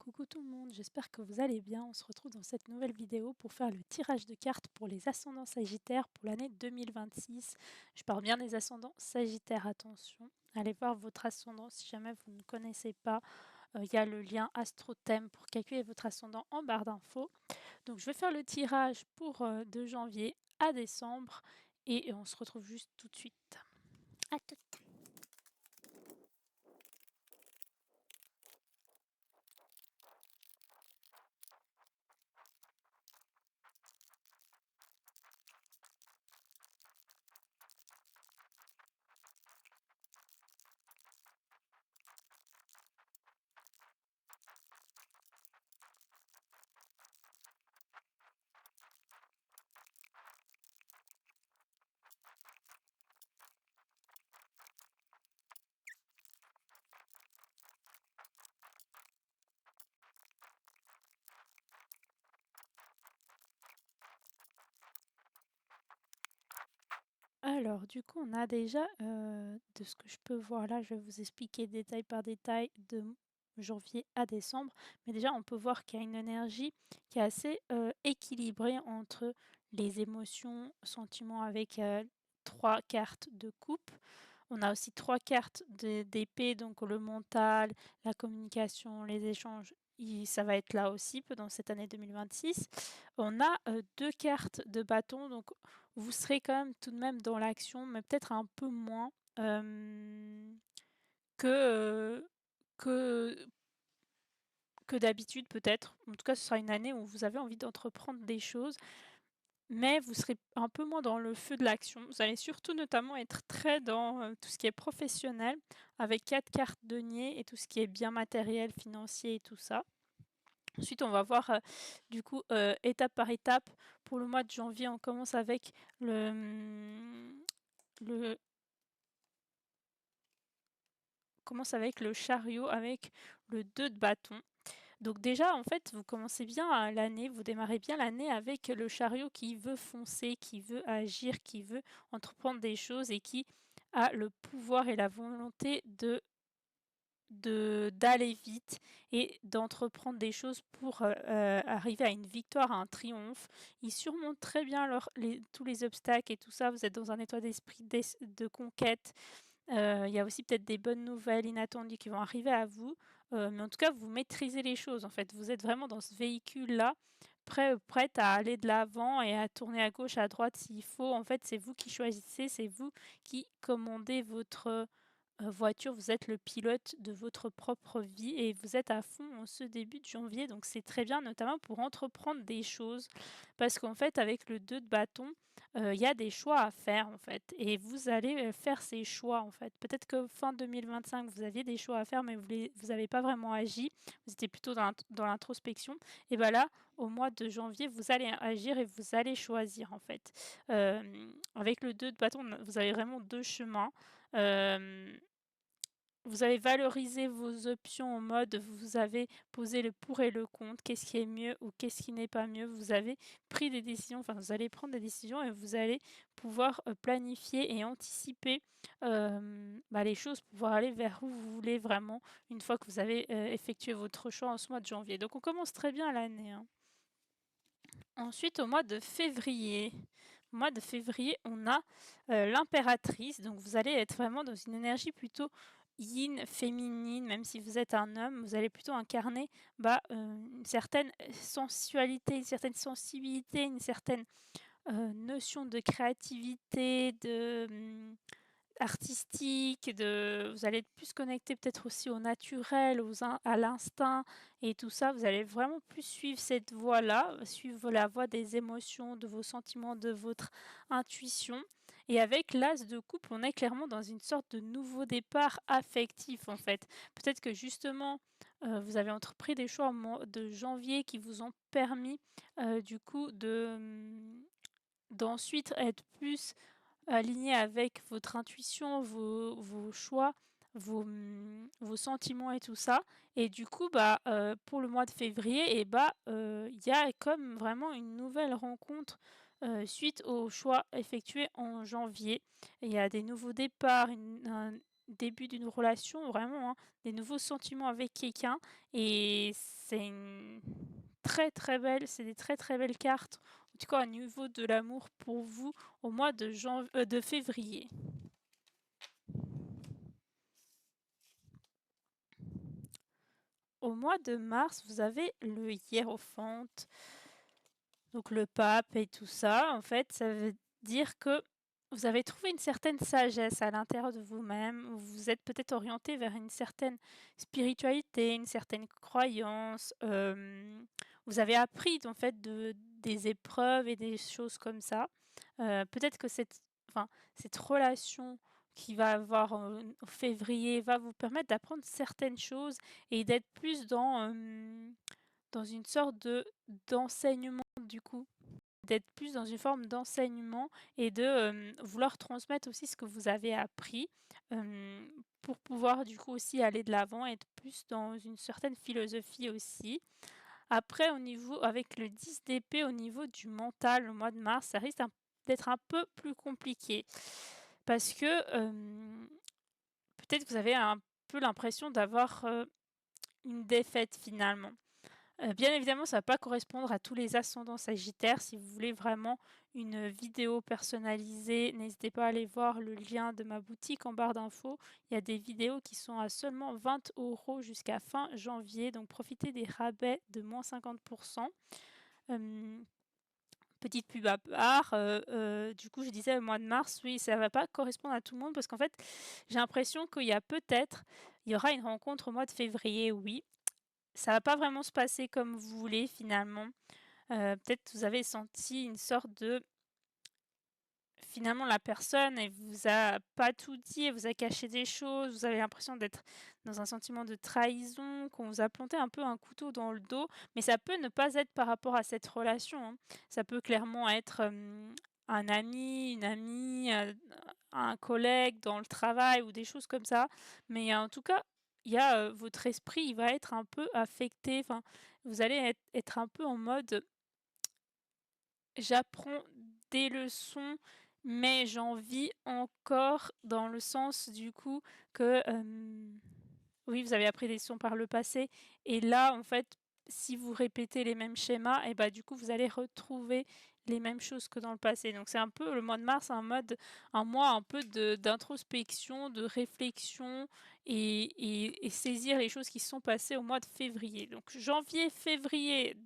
Coucou tout le monde, j'espère que vous allez bien. On se retrouve dans cette nouvelle vidéo pour faire le tirage de cartes pour les ascendants sagittaires pour l'année 2026. Je parle bien des ascendants sagittaires, attention. Allez voir votre ascendant si jamais vous ne connaissez pas. Il y a le lien AstroThème pour calculer votre ascendant en barre d'infos. Donc je vais faire le tirage pour de janvier à décembre et on se retrouve juste tout de suite. À tout. Alors, du coup, on a déjà, de ce que je peux voir là, je vais vous expliquer détail par détail de janvier à décembre. Mais déjà, on peut voir qu'il y a une énergie qui est assez équilibrée entre les émotions, sentiments avec 3 cartes de coupe. On a aussi 3 cartes d'épée, donc le mental, la communication, les échanges, ça va être là aussi pendant cette année 2026. On a 2 cartes de bâton, donc vous serez quand même tout de même dans l'action, mais peut-être un peu moins que, que, que d'habitude peut-être. En tout cas, ce sera une année où vous avez envie d'entreprendre des choses, mais vous serez un peu moins dans le feu de l'action. Vous allez surtout notamment être très dans, tout ce qui est professionnel, avec 4 cartes denier et tout ce qui est bien matériel, financier et tout ça. Ensuite, on va voir, du coup, étape par étape. Pour le mois de janvier, on commence avec le le chariot avec le 2 de bâton. Donc déjà, en fait, vous commencez bien l'année, vous démarrez bien l'année avec le chariot qui veut foncer, qui veut agir, qui veut entreprendre des choses et qui a le pouvoir et la volonté d'aller vite et d'entreprendre des choses pour, arriver à une victoire, à un triomphe. Ils surmontent très bien tous les obstacles et tout ça. Vous êtes dans un état d'esprit de conquête. Il y a aussi peut-être des bonnes nouvelles inattendues qui vont arriver à vous, mais en tout cas, vous maîtrisez les choses, en fait. Vous êtes vraiment dans ce véhicule-là, prête à aller de l'avant et à tourner à gauche, à droite s'il faut. En fait, c'est vous qui choisissez, c'est vous qui commandez votre voiture, vous êtes le pilote de votre propre vie et vous êtes à fond en ce début de janvier, donc c'est très bien, notamment pour entreprendre des choses. Parce qu'en fait, avec le 2 de bâton, il y a des choix à faire, en fait, et vous allez, faire ces choix, en fait. Peut-être que fin 2025, vous aviez des choix à faire, mais vous avez pas vraiment agi, vous étiez plutôt dans l'introspection et bah, là, au mois de janvier, vous allez agir et vous allez choisir, en fait. Avec le 2 de bâton, vous avez vraiment 2 chemins. Hem Vous avez valorisé vos options en mode vous avez posé le pour et le contre, qu'est-ce qui est mieux ou qu'est-ce qui n'est pas mieux. Vous avez pris des décisions, enfin vous allez prendre des décisions et vous allez pouvoir, planifier et anticiper, les choses, pouvoir aller vers où vous voulez vraiment une fois que vous avez, effectué votre choix en ce mois de janvier. Donc on commence très bien l'année, hein. Ensuite, au mois de février. Au mois de février, on a, l'impératrice, donc vous allez être vraiment dans une énergie plutôt yin, féminine, même si vous êtes un homme, vous allez plutôt incarner, une certaine sensualité, une certaine sensibilité, une certaine, notion de créativité, artistique, vous allez être plus connecté peut-être aussi au naturel, à l'instinct et tout ça. Vous allez vraiment plus suivre cette voie-là, suivre la voie des émotions, de vos sentiments, de votre intuition. Et avec l'As de coupe, on est clairement dans une sorte de nouveau départ affectif, en fait. Peut-être que justement, vous avez entrepris des choix au mois de janvier qui vous ont permis, du coup d'ensuite être plus aligné avec votre intuition, vos choix, vos sentiments et tout ça et du coup, pour le mois de février il y a comme vraiment une nouvelle rencontre, suite aux choix effectués en janvier. Il y a des nouveaux départs, un début d'une relation vraiment, hein, des nouveaux sentiments avec quelqu'un et c'est une c'est des très, très belles cartes, en tout cas au niveau de l'amour pour vous au mois de février. Au mois de mars, vous avez le hiérophant, donc le pape et tout ça. En fait, ça veut dire que vous avez trouvé une certaine sagesse à l'intérieur de vous-même. Vous êtes peut-être orienté vers une certaine spiritualité, une certaine croyance. Vous avez appris en fait des épreuves et des choses comme ça. Peut-être que cette relation qui va avoir en février va vous permettre d'apprendre certaines choses et d'être plus dans une sorte d'enseignement du coup. D'être plus dans une forme d'enseignement et de, vouloir transmettre aussi ce que vous avez appris, pour pouvoir du coup aussi aller de l'avant et être plus dans une certaine philosophie aussi. Après au niveau avec le 10 d'épée au niveau du mental, le mois de mars, ça risque d'être un peu plus compliqué parce que, peut-être que vous avez un peu l'impression d'avoir, une défaite finalement. Bien évidemment, ça va pas correspondre à tous les ascendants sagittaires. Si vous voulez vraiment une vidéo personnalisée, n'hésitez pas à aller voir le lien de ma boutique en barre d'infos. Il y a des vidéos qui sont à seulement 20 € jusqu'à fin janvier, donc profitez des rabais de -50%. Petite pub à part, du coup, je disais le mois de mars, oui, ça va pas correspondre à tout le monde parce qu'en fait, j'ai l'impression il y aura une rencontre au mois de février, oui. Ça va pas vraiment se passer comme vous voulez finalement. Peut-être vous avez senti une sorte de finalement la personne, elle vous a pas tout dit, elle vous a caché des choses, vous avez l'impression d'être dans un sentiment de trahison, qu'on vous a planté un peu un couteau dans le dos, mais ça peut ne pas être par rapport à cette relation, hein. Ça peut clairement être, un ami, une amie, un collègue dans le travail ou des choses comme ça, mais en tout cas, il y a, votre esprit, il va être un peu affecté, enfin, vous allez être un peu en mode: «J'apprends des leçons, mais j'en vis encore», dans le sens du coup que, oui, vous avez appris des leçons par le passé et là, en fait, si vous répétez les mêmes schémas et bah, du coup, vous allez retrouver les mêmes choses que dans le passé. Donc c'est un peu le mois de mars, un mois un peu d'introspection, de réflexion et saisir les choses qui se sont passées au mois de février. Donc janvier, février,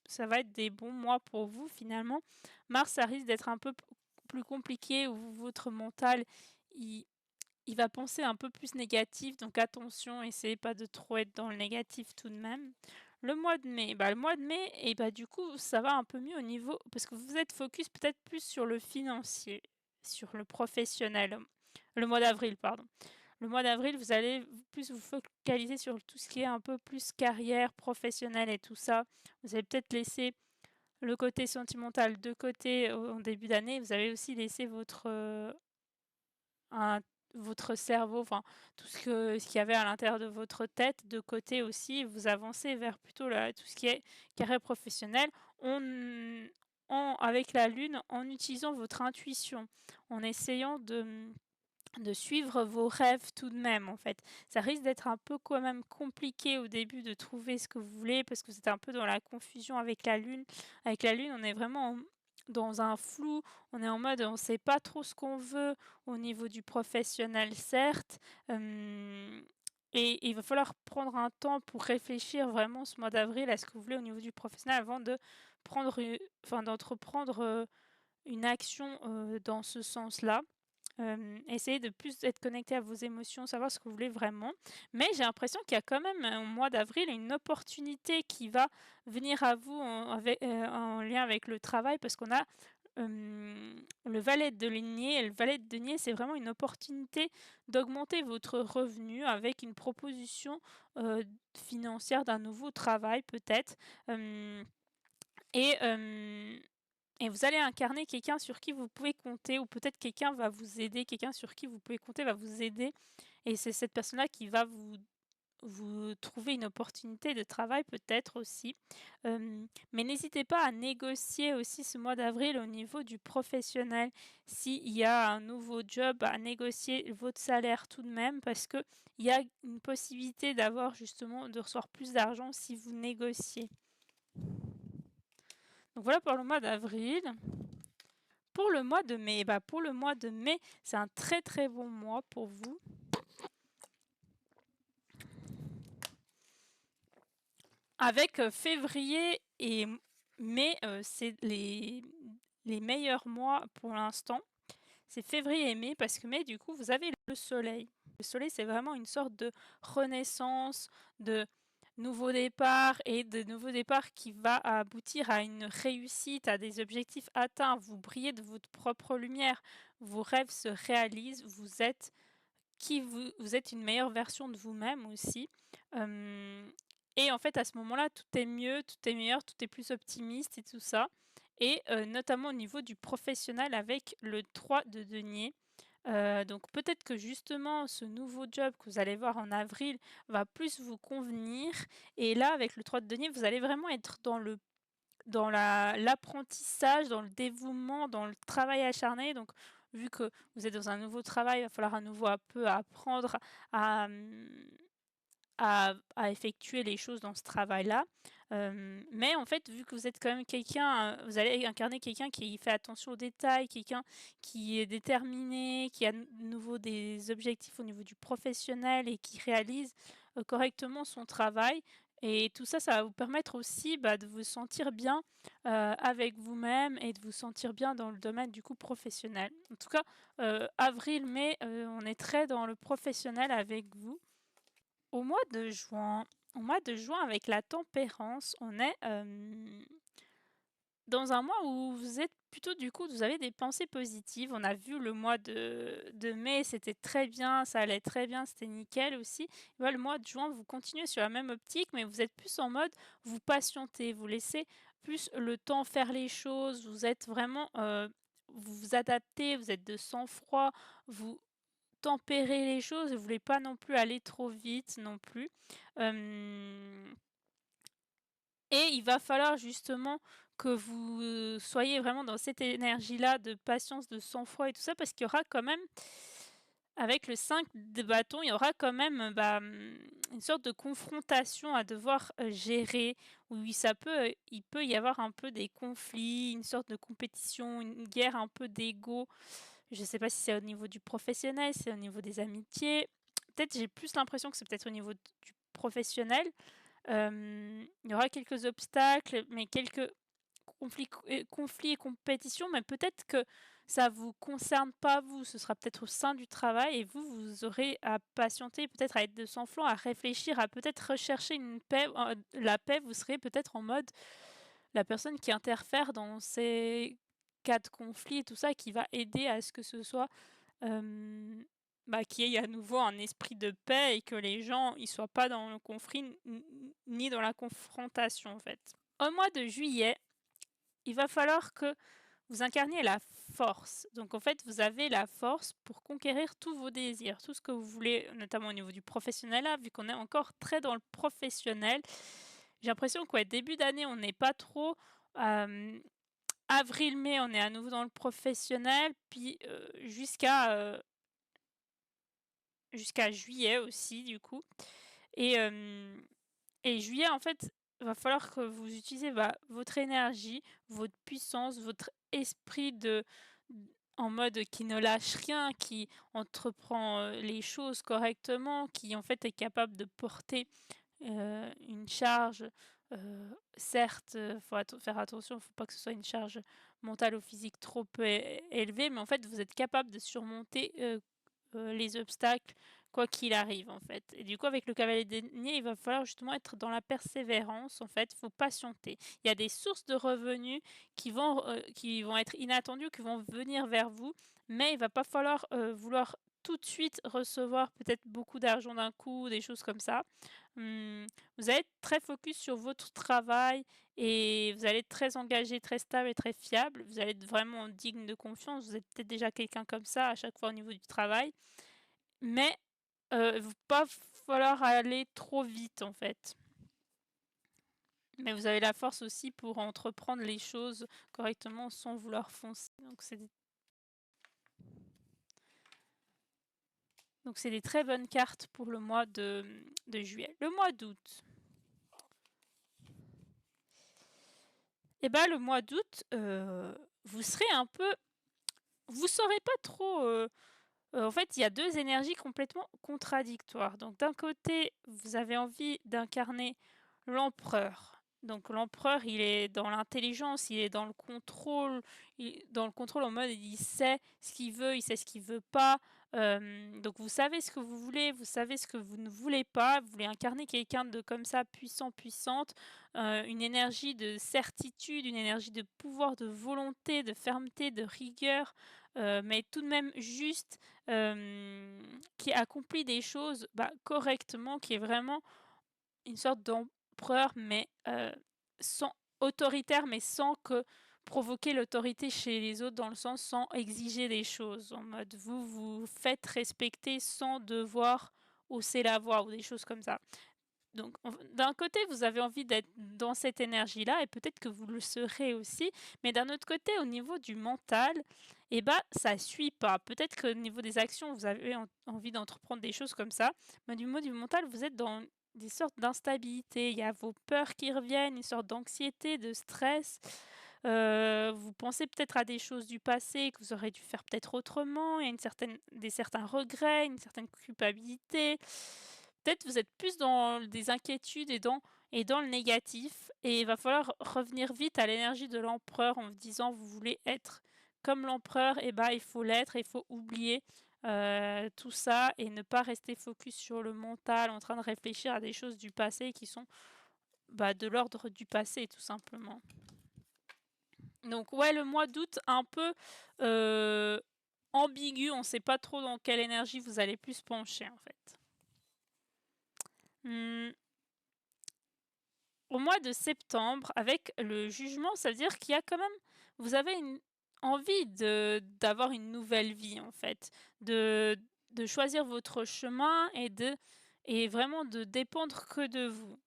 ça va être des bons mois pour vous finalement. Mars, ça risque d'être un peu plus compliqué où votre mental, il il va penser un peu plus négatif, donc attention, essayez pas de trop être dans le négatif tout de même. Le mois de mai et bah, du coup, ça va un peu mieux au niveau parce que vous êtes focus peut-être plus sur le financier, sur le professionnel. Le mois d'avril, pardon. Le mois d'avril, vous allez plus vous focaliser sur tout ce qui est un peu plus carrière professionnelle et tout ça. Vous allez peut-être laisser le côté sentimental de côté en début d'année. Vous avez aussi laissé un votre cerveau, enfin ce qu'il y avait à l'intérieur de votre tête de côté aussi. Vous avancez vers plutôt tout ce qui est carrière professionnelle avec la lune, en utilisant votre intuition, en essayant de suivre vos rêves tout de même, en fait. Ça risque d'être un peu quand même compliqué au début de trouver ce que vous voulez parce que vous êtes un peu dans la confusion avec la lune. Avec la lune, on est vraiment dans un flou, on est en mode on ne sait pas trop ce qu'on veut au niveau du professionnel, certes. Et il va falloir prendre un temps pour réfléchir vraiment ce mois d'avril à ce que vous voulez au niveau du professionnel avant d'entreprendre une action dans ce sens-là. Essayez de plus être connecté à vos émotions, savoir ce que vous voulez vraiment. Mais j'ai l'impression qu'il y a quand même, au mois d'avril, une opportunité qui va venir à vous en lien avec le travail parce qu'on a, le valet de denier et le valet de denier, c'est vraiment une opportunité d'augmenter votre revenu avec une proposition, financière d'un nouveau travail peut-être, hem et hem et vous allez incarner quelqu'un sur qui vous pouvez compter ou peut-être quelqu'un va vous aider, quelqu'un sur qui vous pouvez compter va vous aider et c'est cette personne-là qui va vous vous trouvez une opportunité de travail peut-être aussi. Mais n'hésitez pas à négocier aussi ce mois d'avril au niveau du professionnel. S'il y a un nouveau job, à négocier votre salaire tout de même parce qu'il y a une possibilité de recevoir plus d'argent si vous négociez. Donc voilà pour le mois d'avril. Pour le mois de mai, c'est un très très bon mois pour vous. Avec février et mai, c'est les meilleurs mois pour l'instant. C'est février et mai parce que mai, du coup, vous avez le soleil. Le soleil, c'est vraiment une sorte de renaissance, de nouveau départ et de nouveau départ qui va aboutir à une réussite, à des objectifs atteints. Vous brillez de votre propre lumière, vos rêves se réalisent, vous êtes vous êtes une meilleure version de vous-même aussi. Et en fait, à ce moment-là, tout est mieux, tout est meilleur, tout est plus optimiste et tout ça. Et notamment au niveau du professionnel avec le 3 de denier. Donc peut-être que justement ce nouveau job que vous allez voir en avril va plus vous convenir et là avec le 3 de denier, vous allez vraiment être dans l'apprentissage, dans le dévouement, dans le travail acharné. Donc vu que vous êtes dans un nouveau travail, il va falloir à nouveau un peu apprendre à, à effectuer les choses dans ce travail-là. Mais en fait, vu que vous êtes quand même quelqu'un, vous allez incarner quelqu'un qui fait attention aux détails, quelqu'un qui est déterminé, qui a de nouveau des objectifs au niveau du professionnel et qui réalise correctement son travail. Et tout ça, ça va vous permettre aussi de vous sentir bien avec vous-même et de vous sentir bien dans le domaine du coup professionnel. En tout cas, avril, mai, on est très dans le professionnel avec vous. Au mois de juin avec la tempérance, on est, dans un mois où vous êtes plutôt du coup, vous avez des pensées positives. On a vu le mois de mai, c'était très bien, ça allait très bien, c'était nickel aussi. Voilà, le mois de juin, vous continuez sur la même optique, mais vous êtes plus en mode, vous patientez, vous laissez plus le temps faire les choses, vous êtes vraiment, vous vous adaptez, vous êtes de sang-froid, vous tempérez les choses, vous voulez pas non plus aller trop vite non plus. Hem Et il va falloir justement que vous soyez vraiment dans cette énergie-là de patience, de sang-froid et tout ça, parce qu'il y aura quand même, avec le 5 de bâton, il y aura quand même, une sorte de confrontation à devoir, gérer, où il peut y avoir un peu des conflits, une sorte de compétition, une guerre un peu d'ego. Je ne sais pas si c'est au niveau du professionnel, si c'est au niveau des amitiés. Peut-être j'ai plus l'impression que c'est peut-être au niveau du professionnel. Il y aura quelques obstacles, mais quelques conflits et compétitions, mais peut-être que ça vous concerne pas vous, ce sera peut-être au sein du travail et vous, vous aurez à patienter, peut-être à être de sang-froid, à réfléchir, à peut-être rechercher une paix, la paix, vous serez peut-être en mode la personne qui interfère dans ces cas de conflit et tout ça, qui va aider à ce que ce soit, qu'il y ait à nouveau un esprit de paix et que les gens, ils soient pas dans le conflit ni dans la confrontation, en fait. Au mois de juillet, il va falloir que vous incarniez la force. Donc en fait, vous avez la force pour conquérir tous vos désirs, tout ce que vous voulez, notamment au niveau du professionnel là, vu qu'on est encore très dans le professionnel. J'ai l'impression qu'au début d'année, on n'est pas trop, avril-mai, on est à nouveau dans le professionnel, puis, jusqu'à juillet aussi du coup et juillet en fait, va falloir que vous utilisez, votre énergie, votre puissance, votre esprit en mode qui ne lâche rien, qui entreprend, les choses correctement, qui en fait est capable de porter, une charge, certes, faut faire attention, il ne faut pas que ce soit une charge mentale ou physique trop élevée, mais en fait vous êtes capable de surmonter, les obstacles, quoi qu'il arrive, en fait. Et du coup, avec le cavalier denier, il va falloir justement être dans la persévérance, en fait, il faut patienter. Il y a des sources de revenus qui vont être inattendues, qui vont venir vers vous, mais il va pas falloir, vouloir tout de suite recevoir peut-être beaucoup d'argent d'un coup, des choses comme ça. Vous allez être très focus sur votre travail et vous allez être très engagé, très stable et très fiable. Vous allez être vraiment digne de confiance. Vous êtes peut-être déjà quelqu'un comme ça à chaque fois au niveau du travail. Mais, pas falloir aller trop vite en fait. Mais vous avez la force aussi pour entreprendre les choses correctement sans vouloir foncer. Donc c'est des très bonnes cartes pour le mois de juillet. Le mois d'août. Et ben le mois d'août, vous serez un peu... Vous saurez pas trop... en fait, il y a deux énergies complètement contradictoires. Donc d'un côté, vous avez envie d'incarner l'empereur. Donc l'empereur, il est dans l'intelligence, il est dans le contrôle, en mode il sait ce qu'il veut, il sait ce qu'il veut pas. Donc vous savez ce que vous voulez, vous savez ce que vous ne voulez pas. Vous voulez incarner quelqu'un de comme ça, puissant, puissante, une énergie de certitude, une énergie de pouvoir, de volonté, de fermeté, de rigueur, mais tout de même juste, qui accomplit des choses correctement, qui est vraiment une sorte d'empereur, mais sans autoritaire, mais sans que provoquer l'autorité chez les autres, dans le sens sans exiger des choses, en mode vous vous faites respecter sans devoir hausser la voix ou des choses comme ça. Donc d'un côté, vous avez envie d'être dans cette énergie-là et peut-être que vous le serez aussi, mais d'un autre côté, au niveau du mental, ça suit pas. Peut-être qu'au niveau des actions, vous avez envie d'entreprendre des choses comme ça, mais du niveau du mental, vous êtes dans des sortes d'instabilité. Il y a vos peurs qui reviennent, une sorte d'anxiété, de stress. Vous pensez peut-être à des choses du passé que vous aurez dû faire peut-être autrement. Il y a certains regrets, une certaine culpabilité. Peut-être vous êtes plus dans des inquiétudes et dans le négatif. Et il va falloir revenir vite à l'énergie de l'empereur en vous disant vous voulez être comme l'empereur, et il faut l'être, et il faut oublier tout ça et ne pas rester focus sur le mental en train de réfléchir à des choses du passé qui sont de l'ordre du passé tout simplement. Donc ouais, le mois d'août un peu ambigu, on ne sait pas trop dans quelle énergie vous allez plus pencher en fait. Au mois de septembre, avec le jugement, ça veut dire qu'il y a quand même... Vous avez envie d'avoir une nouvelle vie en fait, de choisir votre chemin et vraiment de dépendre que de vous.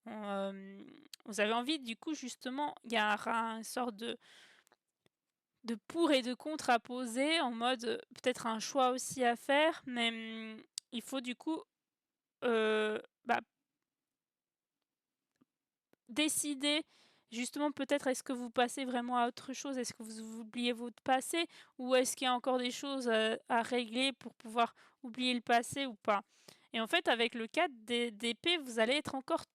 Vous avez envie, du coup, justement, il y aura une sorte de pour et de contre à poser, en mode peut-être un choix aussi à faire, mais il faut du coup décider justement peut-être est-ce que vous passez vraiment à autre chose, est-ce que vous oubliez votre passé ou est-ce qu'il y a encore des choses à régler pour pouvoir oublier le passé ou pas. Et en fait avec le 4 d'épée, vous allez être encore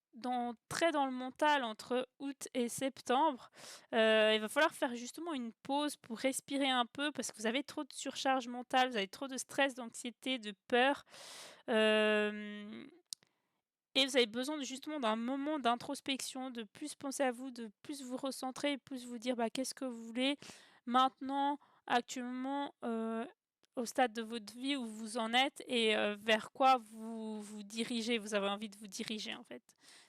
très dans le mental entre août et septembre. Il va falloir faire justement une pause pour respirer un peu parce que vous avez trop de surcharge mentale, vous avez trop de stress, d'anxiété, de peur. Et vous avez besoin justement d'un moment d'introspection, de plus penser à vous, de plus vous recentrer, plus vous dire qu'est-ce que vous voulez maintenant, actuellement, au stade de votre vie où vous en êtes et vers quoi vous vous dirigez, vous avez envie de vous diriger en fait.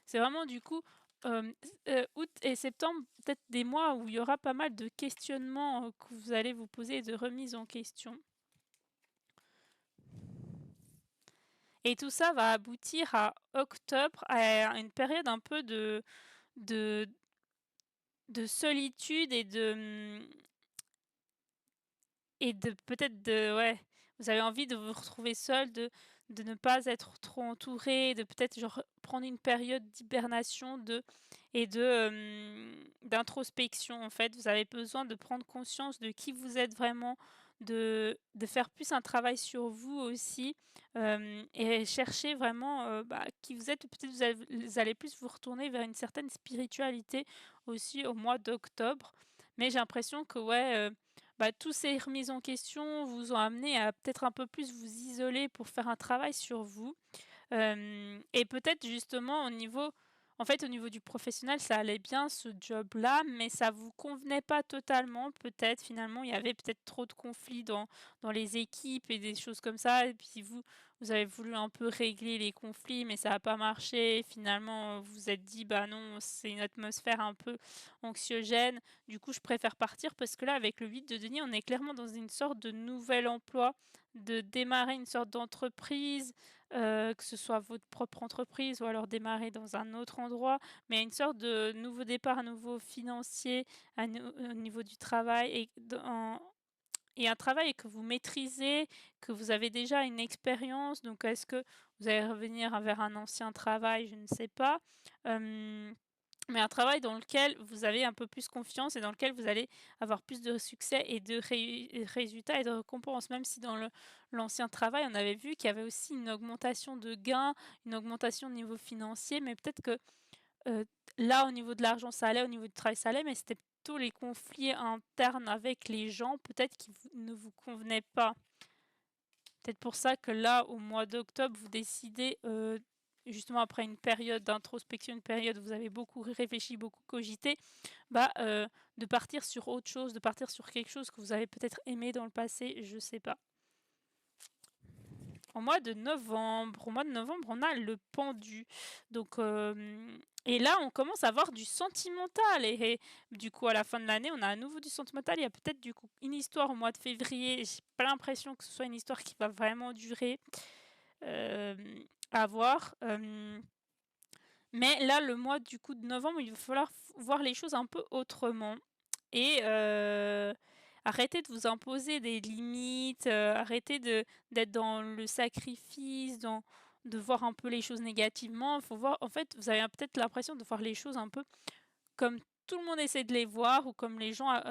C'est vraiment du coup août et septembre, peut-être des mois où il y aura pas mal de questionnements que vous allez vous poser et de remises en question. Et tout ça va aboutir à octobre, à une période un peu de solitude et de peut-être vous avez envie de vous retrouver seul, de ne pas être trop entouré, de peut-être prendre une période d'hibernation d'introspection en fait. Vous avez besoin de prendre conscience de qui vous êtes vraiment, de faire plus un travail sur vous aussi et chercher vraiment qui vous êtes. Peut-être vous allez plus vous retourner vers une certaine spiritualité aussi au mois d'octobre. Mais j'ai l'impression que tous ces remises en question vous ont amené à peut-être un peu plus vous isoler pour faire un travail sur vous. Et peut-être justement au niveau du professionnel, ça allait bien ce job-là, mais ça vous convenait pas totalement. Peut-être finalement, il y avait peut-être trop de conflits dans les équipes et des choses comme ça. Et puis vous avez voulu un peu régler les conflits, mais ça a pas marché. Finalement, vous vous êtes dit: «Bah non, c'est une atmosphère un peu anxiogène. Du coup, je préfère partir», parce que là, avec le 8 de denier, on est clairement dans une sorte de nouvel emploi, de démarrer une sorte d'entreprise, que ce soit votre propre entreprise ou alors démarrer dans un autre endroit, mais une sorte de nouveau départ à nouveau financier, au niveau du travail et un travail que vous maîtrisez, que vous avez déjà une expérience. Donc est-ce que vous allez revenir vers un ancien travail? Je ne sais pas. Hem, mais un travail dans lequel vous avez un peu plus confiance et dans lequel vous allez avoir plus de succès et de résultats et de récompenses. Même si dans l'ancien travail, on avait vu qu'il y avait aussi une augmentation de gains, une augmentation au niveau financier, mais peut-être que Heu, là, au niveau de l'argent, ça allait, au niveau du travail, ça allait, mais c'était plutôt les conflits internes avec les gens, peut-être qui ne vous convenaient pas. Peut-être pour ça que là, au mois d'octobre, vous décidez, justement après une période d'introspection, une période où vous avez beaucoup réfléchi, beaucoup cogité, bah, de partir sur autre chose, de partir sur quelque chose que vous avez peut-être aimé dans le passé, je sais pas. Au mois de novembre, on a le pendu. Donc, et là, on commence à avoir du sentimental et du coup, à la fin de l'année, on a à nouveau du sentimental. Il y a peut-être, du coup, une histoire au mois de février. J'ai pas l'impression que ce soit une histoire qui va vraiment durer, à voir. Mais là, le mois, du coup, de novembre, il va falloir voir les choses un peu autrement et arrêter de vous imposer des limites, arrêter d'être dans le sacrifice, de voir un peu les choses négativement. Il faut voir, en fait, vous avez peut-être l'impression de voir les choses un peu comme tout le monde essaie de les voir ou comme les gens,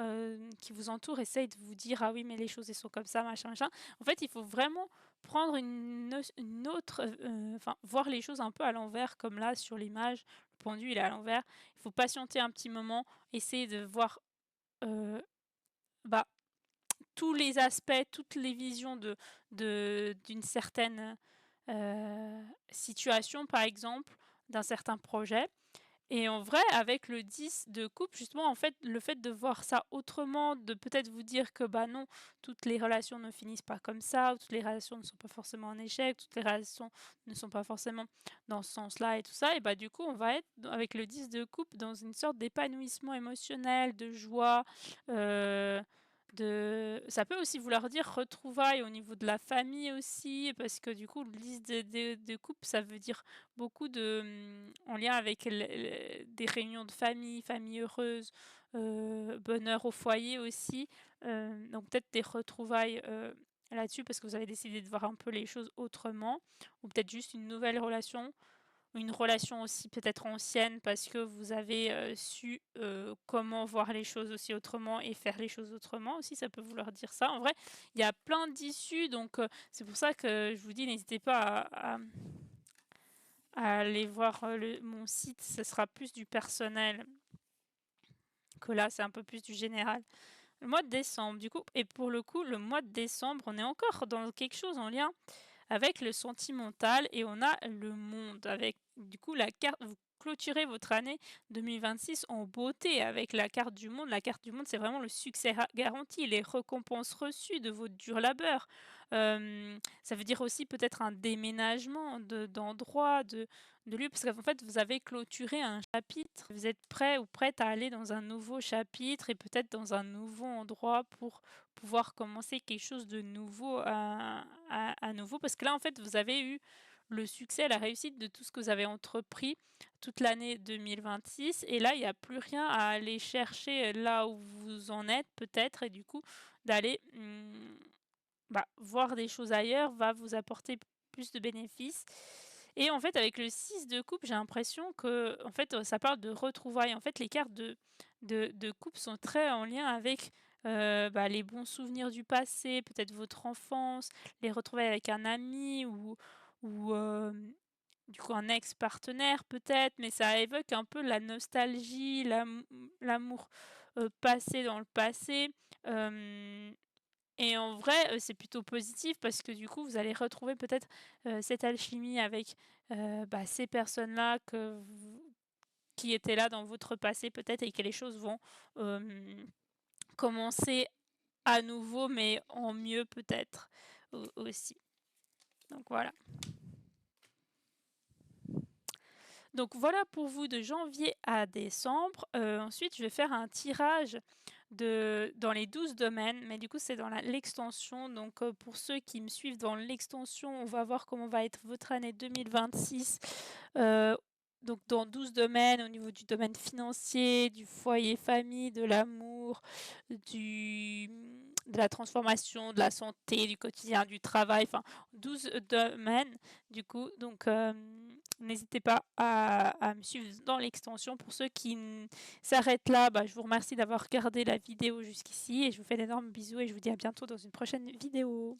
qui vous entourent essayent de vous dire: «Ah oui, mais les choses, elles sont comme ça, machin, machin». En fait, il faut vraiment prendre une autre, enfin, voir les choses un peu à l'envers comme là sur l'image, le pendu, il est à l'envers. Il faut patienter un petit moment, essayer de voir, heu, bah, tous les aspects, toutes les visions d'une certaine, situation, par exemple, d'un certain projet et en vrai, avec le 10 de coupe, justement, en fait, le fait de voir ça autrement, de peut-être vous dire que, bah, non, toutes les relations ne finissent pas comme ça, ou toutes les relations ne sont pas forcément en échec, toutes les relations ne sont pas forcément dans ce sens-là et tout ça et bah, du coup, on va être avec le 10 de coupe dans une sorte d'épanouissement émotionnel, de joie, heu, ça peut aussi vouloir dire retrouvailles au niveau de la famille aussi, parce que du coup, le 10 de coupe, ça veut dire beaucoup de, en lien avec des réunions de famille, famille heureuse, bonheur au foyer aussi, donc peut-être des retrouvailles, là-dessus parce que vous avez décidé de voir un peu les choses autrement ou peut-être juste une nouvelle relation, une relation aussi peut-être ancienne parce que vous avez, su, comment voir les choses aussi autrement et faire les choses autrement aussi, ça peut vouloir dire ça. En vrai, il y a plein d'issues donc c'est pour ça que je vous dis n'hésitez pas à aller voir, mon site, ce sera plus du personnel que là, c'est un peu plus du général. Le mois de décembre, du coup et pour le coup, le mois de décembre, on est encore dans quelque chose en lien avec le sentimental et on a le monde avec du coup la carte vous clôturez votre année 2026 en beauté avec la carte du monde. La carte du monde, c'est vraiment le succès garanti, les récompenses reçues de votre dur labeur. Ça veut dire aussi peut-être un déménagement d'endroit, de lieu, parce qu'en fait, vous avez clôturé un chapitre. Vous êtes prêt ou prête à aller dans un nouveau chapitre et peut-être dans un nouveau endroit pour pouvoir commencer quelque chose de nouveau à nouveau. Parce que là, en fait, vous avez eu le succès, la réussite de tout ce que vous avez entrepris toute l'année 2026 et là, il y a plus rien à aller chercher, là où vous en êtes peut-être et du coup d'aller, bah, voir des choses ailleurs va vous apporter plus de bénéfices et en fait, avec le 6 de coupe, j'ai l'impression que en fait, ça parle de retrouvailles. En fait, les cartes de coupe sont très en lien avec, bah, les bons souvenirs du passé, peut-être votre enfance, les retrouvailles avec un ami ou du coup, un ex-partenaire peut-être, mais ça évoque un peu la nostalgie, l'amour, passé dans le passé, hem et en vrai, c'est plutôt positif parce que du coup, vous allez retrouver peut-être, cette alchimie avec, bah, ces personnes-là qui étaient là dans votre passé peut-être et que les choses vont, hem, commencer à nouveau, mais en mieux peut-être aussi. Donc voilà. Donc voilà pour vous de janvier à décembre. Ensuite, je vais faire un tirage dans les 12 domaines, mais du coup, c'est dans l'extension. Donc pour ceux qui me suivent dans l'extension, on va voir comment va être votre année 2026. Donc dans 12 domaines, au niveau du domaine financier, du foyer famille, de l'amour, de la transformation, de la santé, du quotidien, du travail, enfin 12 domaines du coup. Donc n'hésitez pas à me suivre dans l'extension. Pour ceux qui s'arrêtent là, je vous remercie d'avoir regardé la vidéo jusqu'ici et je vous fais d'énormes bisous et je vous dis à bientôt dans une prochaine vidéo.